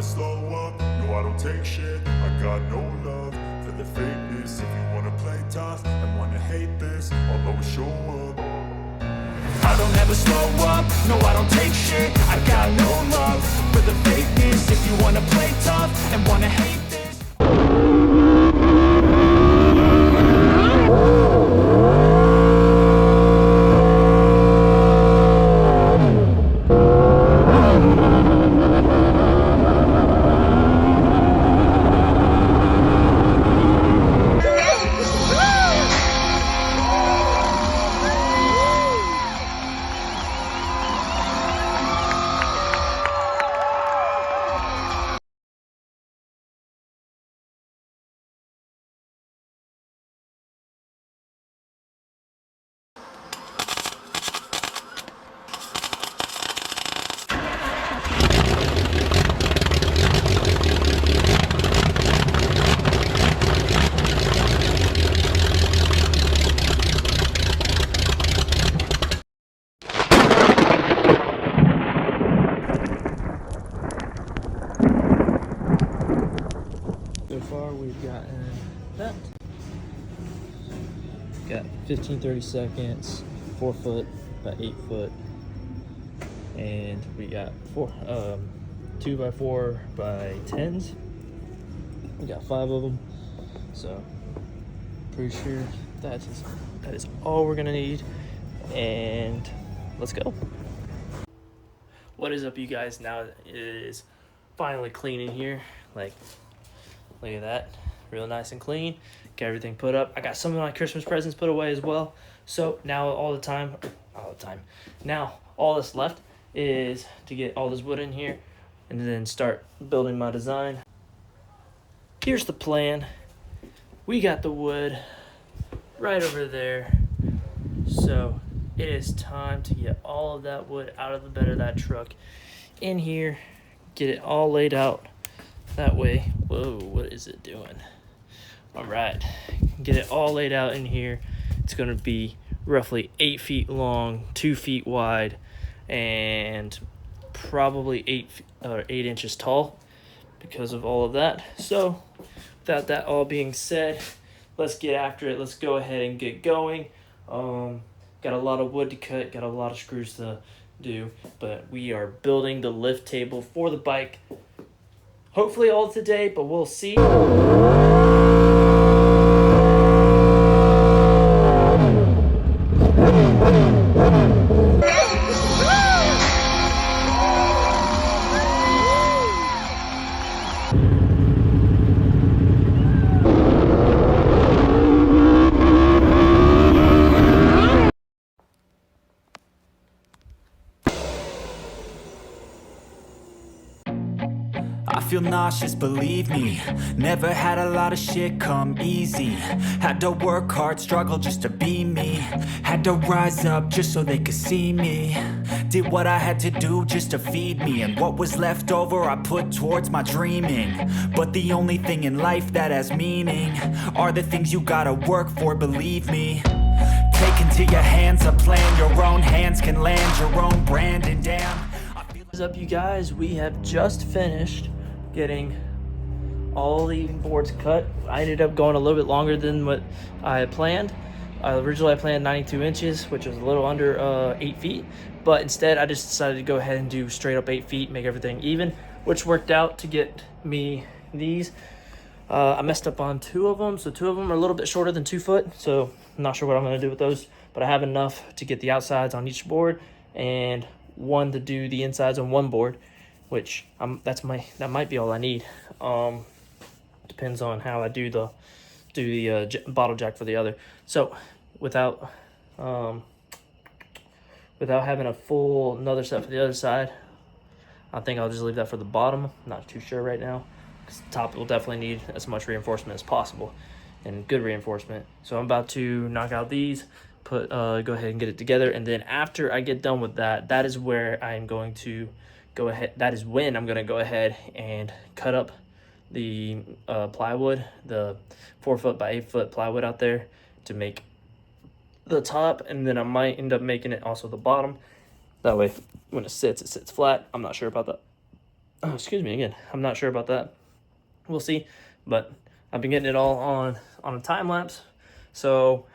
never slow up, no I don't take shit. I got no love for the fakeness. If you wanna play tough and wanna hate this, I'll always show up. I don't ever slow up, no I don't take shit. I got no love for the fakeness. If you wanna play tough and wanna hate this. So far we've gotten that. Got 15-30 seconds, 4 foot by 8 foot, and we got 2 by 4 by 10s. We got 5 of them, so pretty sure that is all we're gonna need. And let's go. What is up, you guys? Now it is finally clean in here. Like, look at that, real nice and clean. Got everything put up. I got some of my Christmas presents put away as well. So now now all that's left is to get all this wood in here and then start building my design. Here's the plan. We got the wood right over there. So it is time to get all of that wood out of the bed of that truck in here, get it all laid out that way. Whoa, what is it doing? All right, get it all laid out in here. It's gonna be roughly 8 feet long, 2 feet wide, and probably 8 inches tall because of all of that. So without that all being said, let's get after it. Let's go ahead and get going. Got a lot of wood to cut, got a lot of screws to do, but we are building the lift table for the bike. Hopefully all today, but we'll see. I feel nauseous, believe me. Never had a lot of shit come easy. Had to work hard, struggle just to be me. Had to rise up just so they could see me. Did what I had to do just to feed me, and what was left over I put towards my dreaming. But the only thing in life that has meaning are the things you gotta work for, believe me. Take into your hands a plan, your own hands can land your own brand, and damn. What's up, you guys? We have just finished getting all the boards cut. I ended up going a little bit longer than what I had planned. Originally I planned 92 inches, which was a little under 8 feet, but instead I just decided to go ahead and do straight up 8 feet, make everything even, which worked out to get me these. I messed up on 2 of them, so 2 of them are a little bit shorter than 2 foot, so I'm not sure what I'm going to do with those, but I have enough to get the outsides on each board and 1 to do the insides on 1 board, which that might be all I need. Depends on how I do the bottle jack for the other. So without having a full another set for the other side, I think I'll just leave that for the bottom. I'm not too sure right now, because the top will definitely need as much reinforcement as possible, and good reinforcement. So I'm about to knock out these, go ahead and get it together, and then after I get done with that, that is where I am going to go ahead. That is when I'm going to go ahead and cut up the plywood, the 4 foot by 8 foot plywood out there to make the top, and then I might end up making it also the bottom. That way when it sits flat. I'm not sure about that. Oh, excuse me again. I'm not sure about that. We'll see. But I've been getting it all on a time lapse, so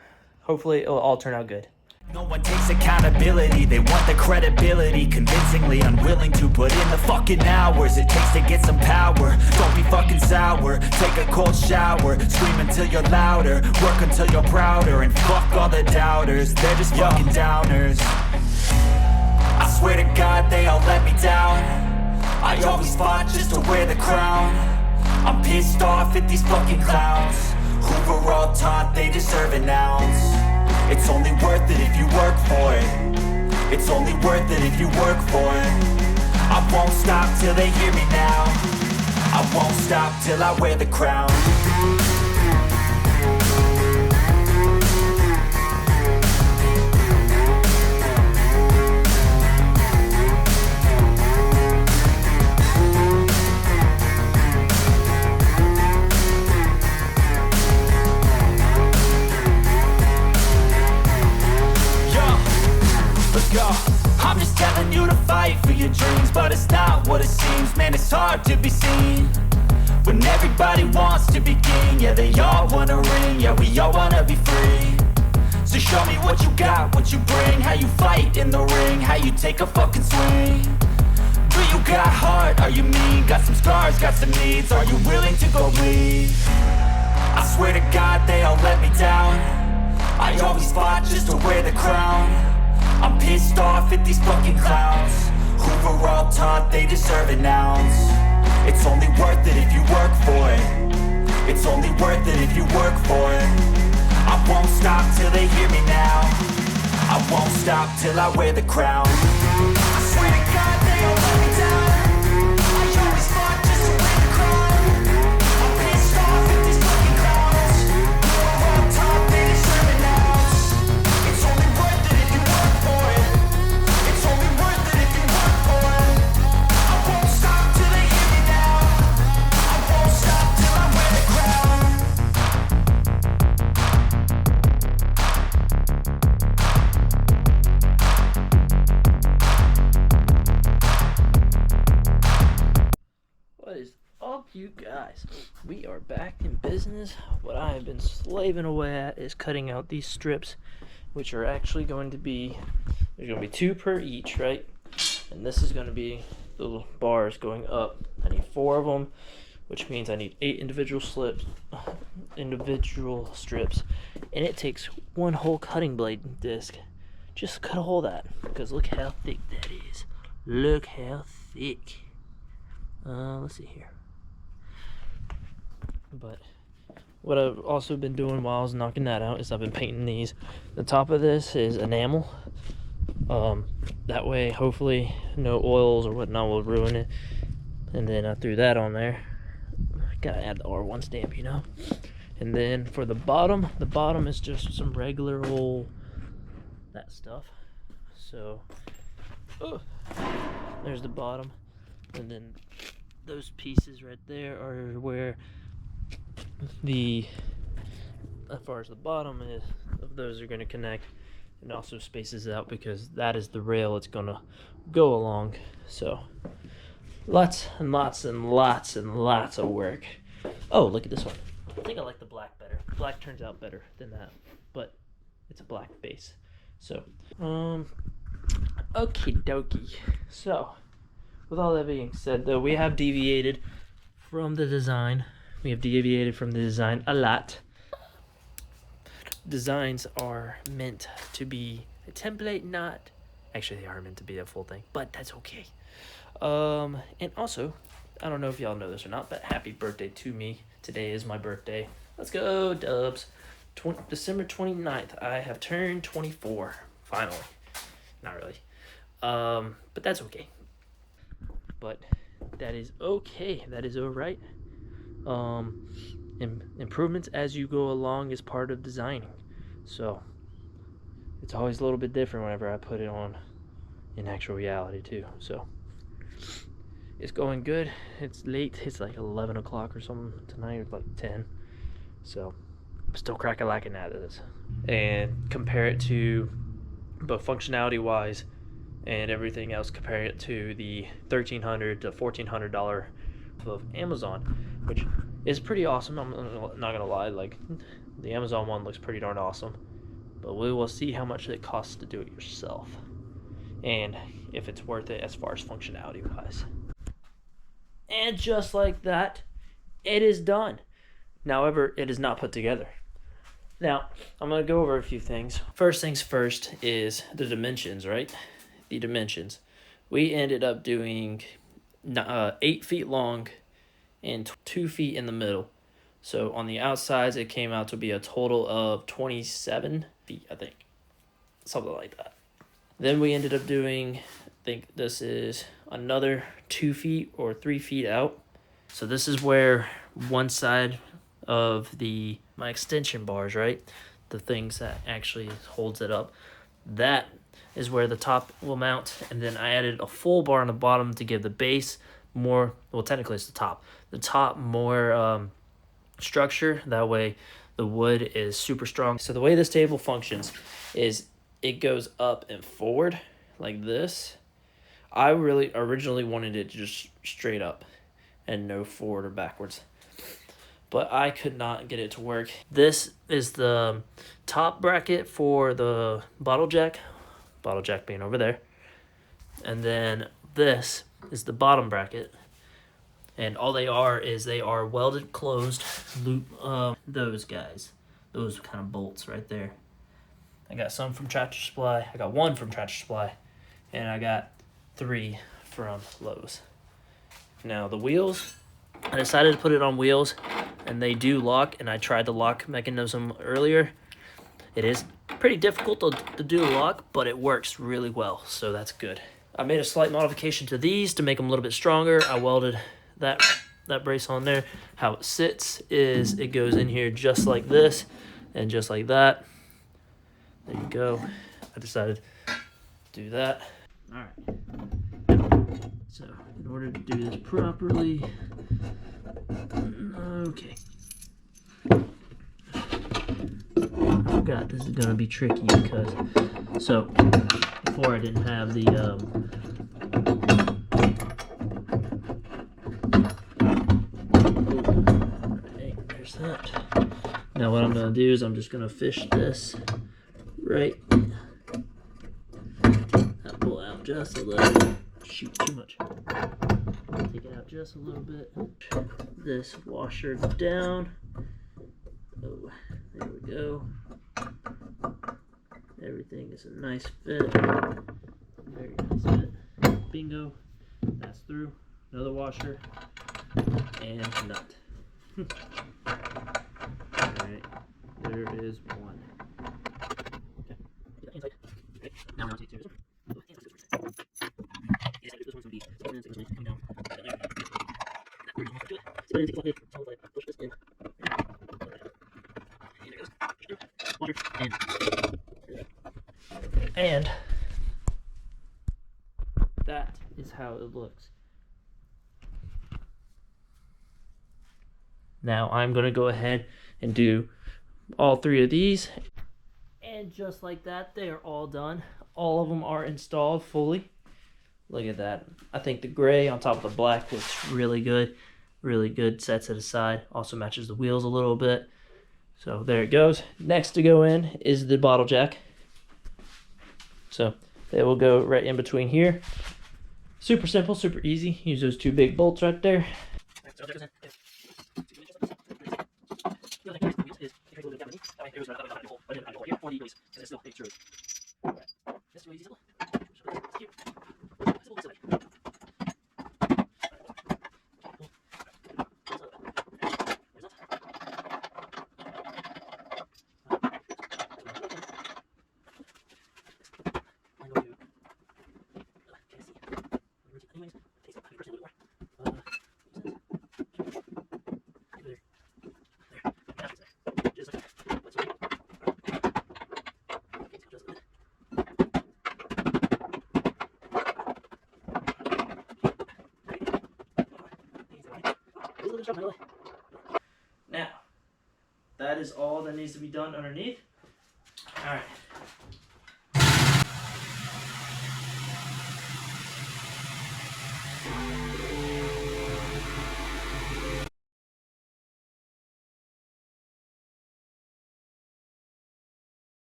hopefully it'll all turn out good. No one takes accountability, they want the credibility, convincingly unwilling to put in the fucking hours it takes to get some power. Don't be fucking sour, take a cold shower, scream until you're louder, work until you're prouder, and fuck all the doubters, they're just fucking downers. I swear to God they all let me down, I always fought just to wear the crown. I'm pissed off at these fucking clowns who were all taught they deserve an ounce. It's only worth it if you work for it. It's only worth it if you work for it. I won't stop till they hear me now. I won't stop till I wear the crown. I'm just telling you to fight for your dreams, but it's not what it seems. Man, it's hard to be seen when everybody wants to be king. Yeah, they all wanna ring, yeah, we all wanna be free. So show me what you got, what you bring, how you fight in the ring, how you take a fucking swing. Do you got heart, are you mean? Got some scars, got some needs, are you willing to go bleed? I swear to God they all let me down, I always fought just to wear the crown. I'm pissed off at these fucking clowns who were all taught they deserve an ounce. It's only worth it if you work for it. It's only worth it if you work for it. I won't stop till they hear me now. I won't stop till I wear the crown. I swear to God they all let me down, I always fought just to wear the crown. I'm pissed off at these fucking clowns who were all taught they deserve an ounce. It's only worth it if you work for it. It's only worth it if you work for it. I won't stop till they hear me now. I won't stop till I wear the crown. What is up, you guys? We are back in business. What I have been slaving away at is cutting out these strips, which are actually going to be, there's going to be 2 per each, right? And this is going to be little bars going up. I need 4 of them, which means I need 8 individual strips, and it takes 1 whole cutting blade disc just to cut a hole that, because look how thick that is. Look how thick. Let's see here. But what I've also been doing while I was knocking that out is I've been painting these. The top of this is enamel. That way, hopefully, no oils or whatnot will ruin it. And then I threw that on there. Gotta add the R1 stamp, you know. And then for the bottom is just some regular old that stuff. So, there's the bottom, and then those pieces right there are where as far as the bottom is of those are going to connect, and also spaces out because that is the rail it's going to go along. So lots and lots and lots and lots of work. Oh, look at this one. I think I like the black better. Black turns out better than that, but it's a black base. So okie dokie. So with all that being said, though, we have deviated from the design. We have deviated from the design a lot. Designs are meant to be a template, not... Actually, they are meant to be a full thing, but that's okay. And also, I don't know if y'all know this or not, but happy birthday to me. Today is my birthday. Let's go, Dubs. December 29th, I have turned 24. Finally. Not really. But that's okay. But that is okay. That is all right. Improvements as you go along is part of designing. So it's always a little bit different whenever I put it on in actual reality too. So it's going good. It's late. It's like 11 o'clock or something tonight, or like 10. So I'm still crack-a-lacking at this. And compare it to both functionality wise and everything else, compare it to the $1,300 to $1,400 of Amazon, which is pretty awesome. I'm not gonna lie, like the Amazon one looks pretty darn awesome, but we will see how much it costs to do it yourself and if it's worth it as far as functionality wise. And just like that, it is done. However, it is not put together. Now, I'm going to go over a few things. First things first is the dimensions, right? The dimensions. We ended up doing 8 feet long and 2 feet in the middle. So on the outsides, it came out to be a total of 27 feet, I think. Something like that. Then we ended up doing, I think this is another 2 feet or 3 feet out. So this is where one side of my extension bars, right? The things that actually holds it up. That is where the top will mount. And then I added a full bar on the bottom to give the base more, well, technically it's the top. The top more structure. That way the wood is super strong. So the way this table functions is it goes up and forward like this. I really originally wanted it just straight up and no forward or backwards, but I could not get it to work. This is the top bracket for the bottle jack being over there, and then this is the bottom bracket, and all they are is they are welded closed loop, those kind of bolts right there. I got some from Tractor Supply. I got one from Tractor Supply, and I got 3 from Lowe's. Now the wheels, I decided to put it on wheels, and they do lock, and I tried the lock mechanism earlier. It is pretty difficult to do a lock, but it works really well, so that's good. I made a slight modification to these to make them a little bit stronger. I welded that brace on there. How it sits is it goes in here just like this and just like that. There you go. I decided to do that. All right. So in order to do this properly, okay. I forgot this is gonna be tricky because before I didn't have the Alright, there's that. Now what I'm gonna do is I'm just gonna fish this right. I'll pull out just a little. Shoot, too much. Take it out just a little bit. This washer down. Oh, there we go. Everything is a nice fit. Very nice fit. Bingo. That's through. Another washer. And nut. Alright. There is one. Okay. Now I'm going to take this. This one's going to be come down. Push this in. Water and that is how it looks. Now I'm going to go ahead and do all 3 of these, and just like that, they are all done. All of them are installed fully. Look at that. I think the gray on top of the black looks really good. Really good. Sets it aside. Also matches the wheels a little bit. So there it goes. Next to go in is the bottle jack. So they will go right in between here. Super simple, super easy. Use those 2 big bolts right there. Now, that is all that needs to be done underneath. All right.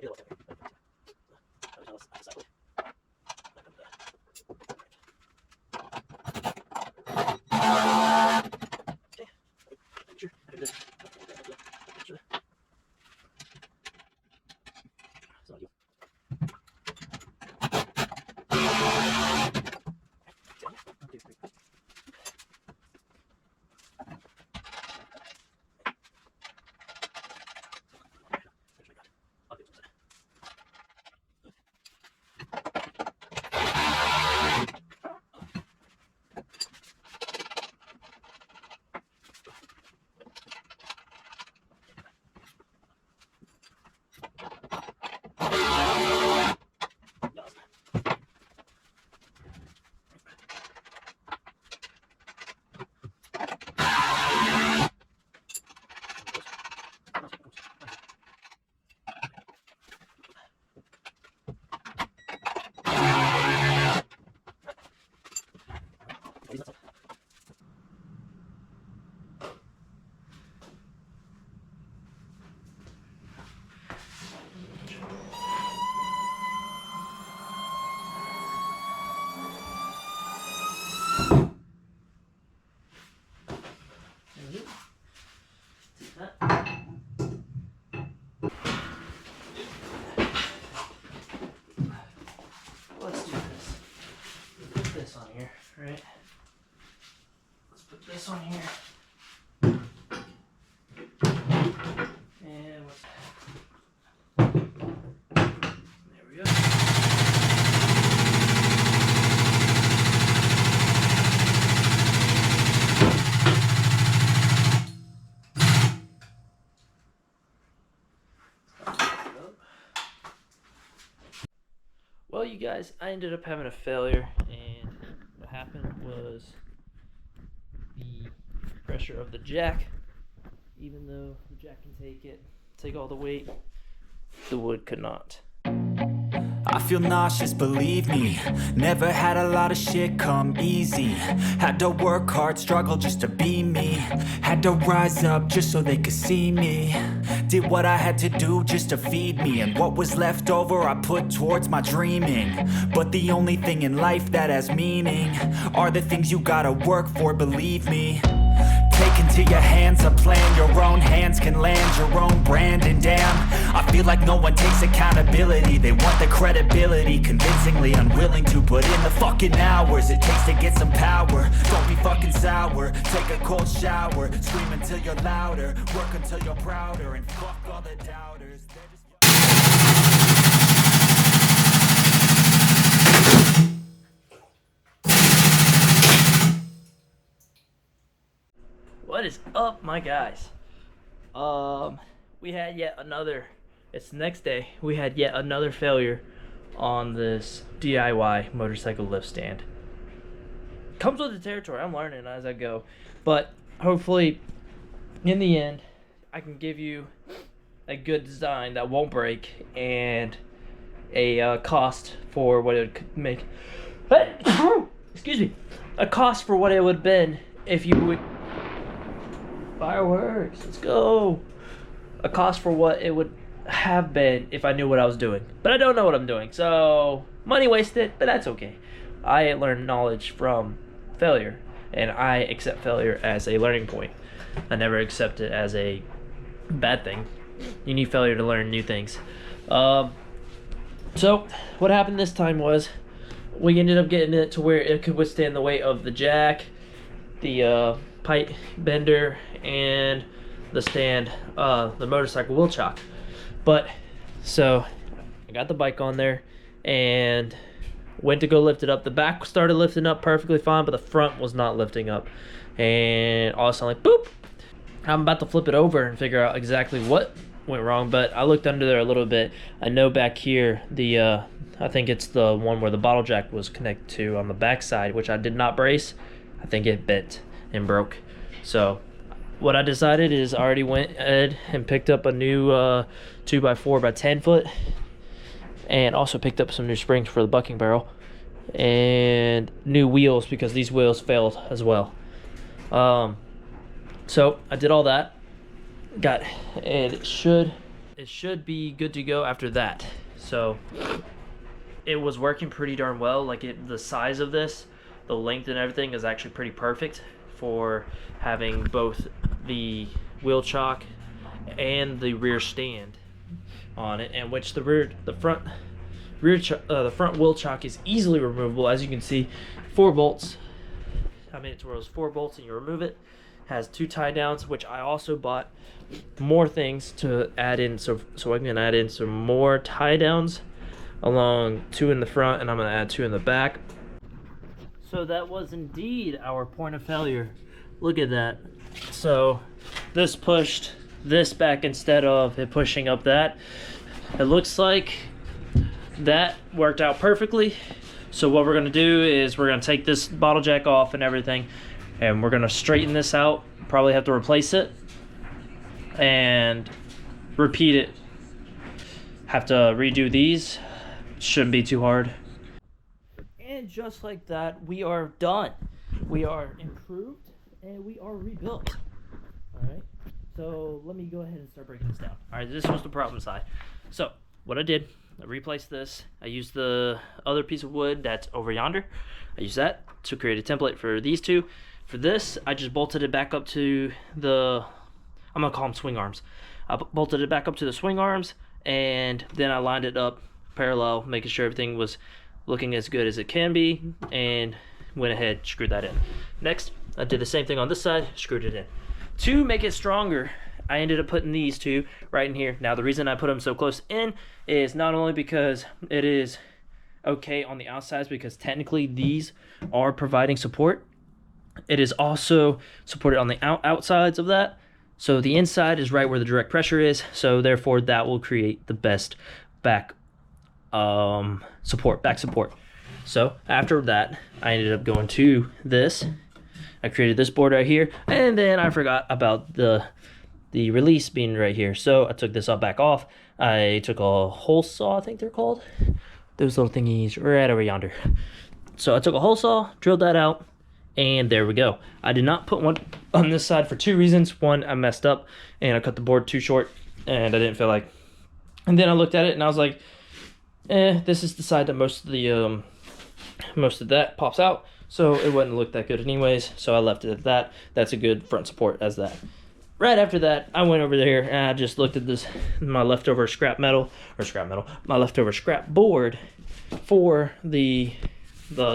Let's do this. Put this on here, right? Let's put this on here. And there we go. Well, you guys, I ended up having a failure, and what happened was the pressure of the jack, even though the jack can take all the weight, the wood could not. I feel nauseous, believe me. Never had a lot of shit come easy. Had to work hard, struggle just to be me. Had to rise up just so they could see me. Did what I had to do just to feed me, and what was left over I put towards my dreaming. But the only thing in life that has meaning are the things you gotta work for, believe me. Take into your hands a plan, your own hands can land your own brand. And damn, I feel like no one takes accountability. They want the credibility, convincingly unwilling to put in the fucking hours it takes to get some power. Don't be fucking sour, take a cold shower, scream until you're louder, work until you're prouder, and fuck all the doubters. They're just... What is up, my guys? We had yet another, it's the next day, we had yet another failure on this DIY motorcycle lift stand. Comes with the territory, I'm learning as I go. But hopefully, in the end, I can give you a good design that won't break and a cost for what it would make. Excuse me. A cost for what it would have been if you would... Fireworks, let's go. A cost for what it would have been if I knew what I was doing. But I don't know what I'm doing, so money wasted, but that's okay. I learned knowledge from failure, and I accept failure as a learning point. I never accept it as a bad thing. You need failure to learn new things. So what happened this time was we ended up getting it to where it could withstand the weight of the jack, the pipe bender, and the stand, the motorcycle wheel chock. But so I got the bike on there and went to go lift it up. The back started lifting up perfectly fine, but the front was not lifting up, and all of a sudden, like, boop, I'm about to flip it over and figure out exactly what went wrong. But I looked under there a little bit. I know back here, the I think it's the one where the bottle jack was connected to on the back side, which I did not brace. I think it bent and broke. So what I decided is I already went ahead and picked up a new 2x4x10 foot, and also picked up some new springs for the bucking barrel and new wheels because these wheels failed as well. So I did all that, and it should it should be good to go after that. So it was working pretty darn well. Like the size of this, the length and everything is actually pretty perfect for having both the wheel chock and the rear stand on it, and which the front wheel chock is easily removable. As you can see, 4 bolts. I made it to where it was 4 bolts and you remove it. Has 2 tie downs, which I also bought more things to add in, so I can add in some more tie downs along 2 in the front, and I'm gonna add 2 in the back. So that was indeed our point of failure. Look at that. So this pushed this back instead of it pushing up that. It looks like that worked out perfectly. So what we're gonna do is we're gonna take this bottle jack off and everything, and we're gonna straighten this out. Probably have to replace it and repeat it. Have to redo these. Shouldn't be too hard. And just like that, we are done. We are improved and we are rebuilt. Alright, so let me go ahead and start breaking this down. Alright, this was the problem side. So what I did, I replaced this. I used the other piece of wood that's over yonder. I used that to create a template for these two. For this, I just bolted it back up to the, I'm gonna call them swing arms. I bolted it back up to the swing arms, and then I lined it up parallel, making sure everything was looking as good as it can be, and went ahead, screwed that in. Next, I did the same thing on this side, screwed it in. To make it stronger, I ended up putting these two right in here. Now, the reason I put them so close in is not only because it is okay on the outsides, because technically these are providing support. It is also supported on the outsides of that. So the inside is right where the direct pressure is. So therefore that will create the best back support. So after that, I ended up going to this. I created this board right here, and then I forgot about the release being right here. So I took this back off. I took a hole saw, I think they're called. Those little thingies right over yonder. So I took a hole saw, drilled that out, and there we go. I did not put one on this side for 2 reasons. One, I messed up and I cut the board too short and I didn't feel like. And then I looked at it and I was like, this is the side that most of that pops out. So it wouldn't look that good anyways. So I left it at that. That's a good front support as that. Right after that, I went over there and I just looked at my leftover scrap board for the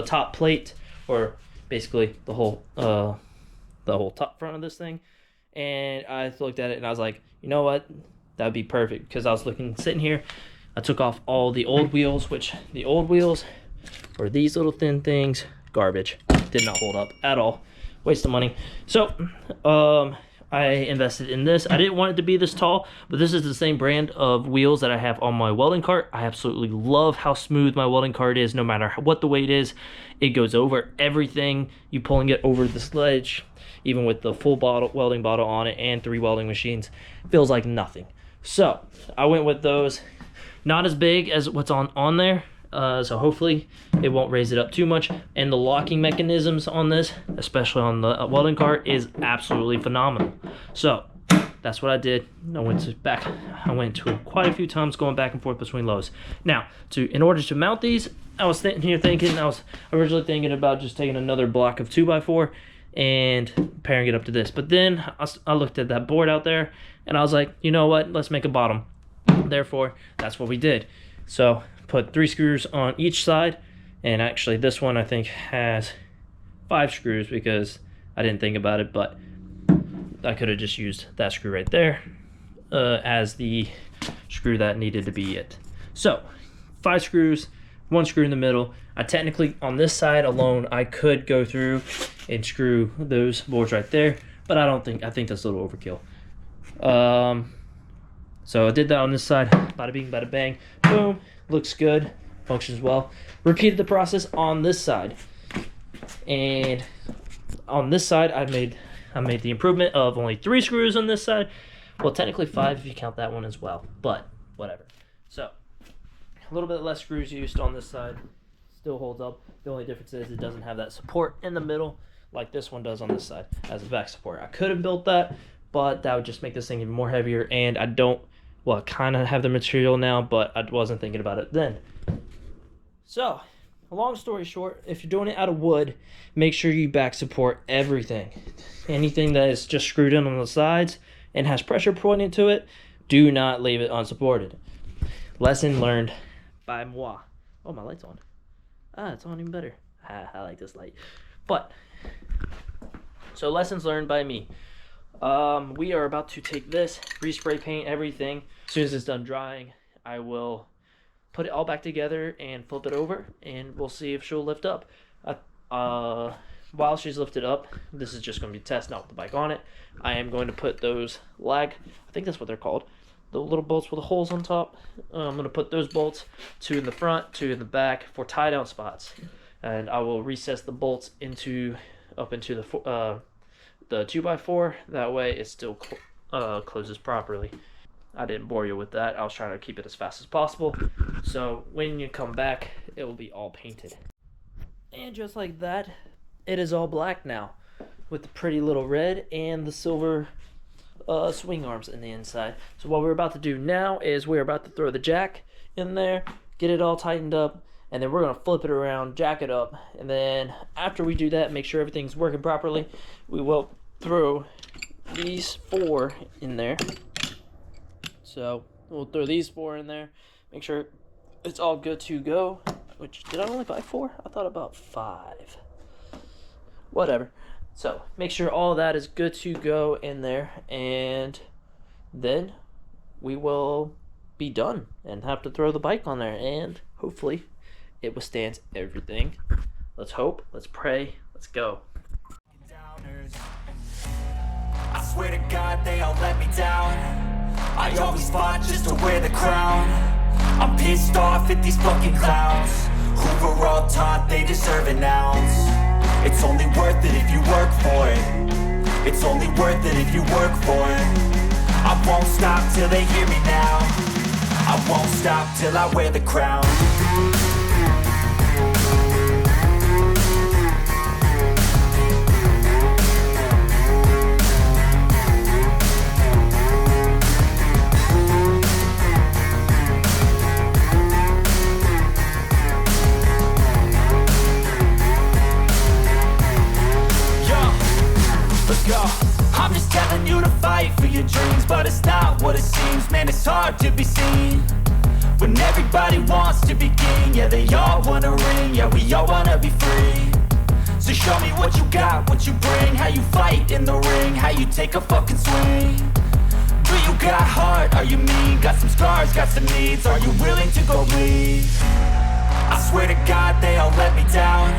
top plate, or basically the whole top front of this thing. And I looked at it and I was like, you know what, that would be perfect, because I was sitting here, I took off all the old wheels, which the old wheels were these little thin things, garbage, did not hold up at all, waste of money. So I invested in this. I didn't want it to be this tall, but this is the same brand of wheels that I have on my welding cart. I absolutely love how smooth my welding cart is. No matter what the weight is, it goes over everything. You pulling it over the sledge, even with the full welding bottle on it and 3 welding machines, feels like nothing. So I went with those. Not as big as what's on there, so hopefully it won't raise it up too much. And the locking mechanisms on this, especially on the welding cart, is absolutely phenomenal. So that's what I did. I went to quite a few times going back and forth between lows. Now, in order to mount these, I was sitting here thinking, I was originally thinking about just taking another block of 2x4 and pairing it up to this. But then I looked at that board out there and I was like, you know what, let's make a bottom. Therefore, that's what we did. So put 3 screws on each side, and actually this one I think has 5 screws because I didn't think about it, but I could have just used that screw right there as the screw that needed to be it. So 5 screws, 1 screw in the middle. I technically, on this side alone, I could go through and screw those boards right there, but I think that's a little overkill. So I did that on this side, bada bing, bada bang, boom, looks good, functions well. Repeated the process on this side, and on this side I made the improvement of only 3 screws on this side. Well, technically 5 if you count that one as well, but whatever. So a little bit less screws used on this side, still holds up. The only difference is it doesn't have that support in the middle like this one does on this side as a back support. I could have built that, but that would just make this thing even more heavier, and I don't Well, I kind of have the material now, but I wasn't thinking about it then. So, long story short, if you're doing it out of wood, make sure you back support everything. Anything that is just screwed in on the sides and has pressure pointing to it, do not leave it unsupported. Lesson learned by moi. Oh, my light's on. Ah, it's on even better. I like this light. But, so lessons learned by me. We are about to take this, respray paint everything. As soon as it's done drying, I will put it all back together and flip it over, and we'll see if she'll lift up. While she's lifted up, this is just going to be testing out the bike on it. I am going to put those I think that's what they're called, the little bolts with the holes on top. I'm going to put those bolts, 2 in the front, 2 in the back, for tie down spots. And I will recess the bolts up into the 2x4. That way it still closes properly. I didn't bore you with that. I was trying to keep it as fast as possible. So when you come back, it will be all painted. And just like that, it is all black now, with the pretty little red and the silver swing arms in the inside. So what we're about to do now is we're about to throw the jack in there, get it all tightened up, and then we're going to flip it around, jack it up, and then after we do that, make sure everything's working properly, we will throw these 4 in there. So we'll throw these 4 in there, make sure it's all good to go. Which, did I only buy 4? I thought about 5. Whatever. So make sure all that is good to go in there, and then we will be done and have to throw the bike on there, and hopefully it withstands everything. Let's hope, let's pray, let's go. I swear to God they all let me down. I always fought just to wear the crown. I'm pissed off at these fucking clowns who were all taught they deserve an ounce. It's only worth it if you work for it. It's only worth it if you work for it. I won't stop till they hear me now. I won't stop till I wear the crown. I'm just telling you to fight for your dreams, but it's not what it seems. Man, it's hard to be seen when everybody wants to be king. Yeah, they all wanna ring, yeah, we all wanna be free. So show me what you got, what you bring, how you fight in the ring, how you take a fucking swing. Do you got heart, are you mean? Got some scars, got some needs, are you willing to go bleed? I swear to God they all let me down.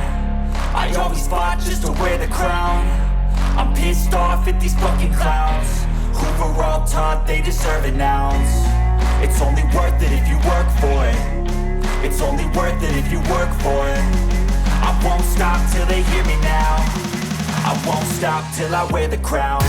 I always fought just to wear the crown. I'm pissed off at these fucking clowns who were all taught they deserve an ounce. It's only worth it if you work for it. It's only worth it if you work for it. I won't stop till they hear me now. I won't stop till I wear the crown.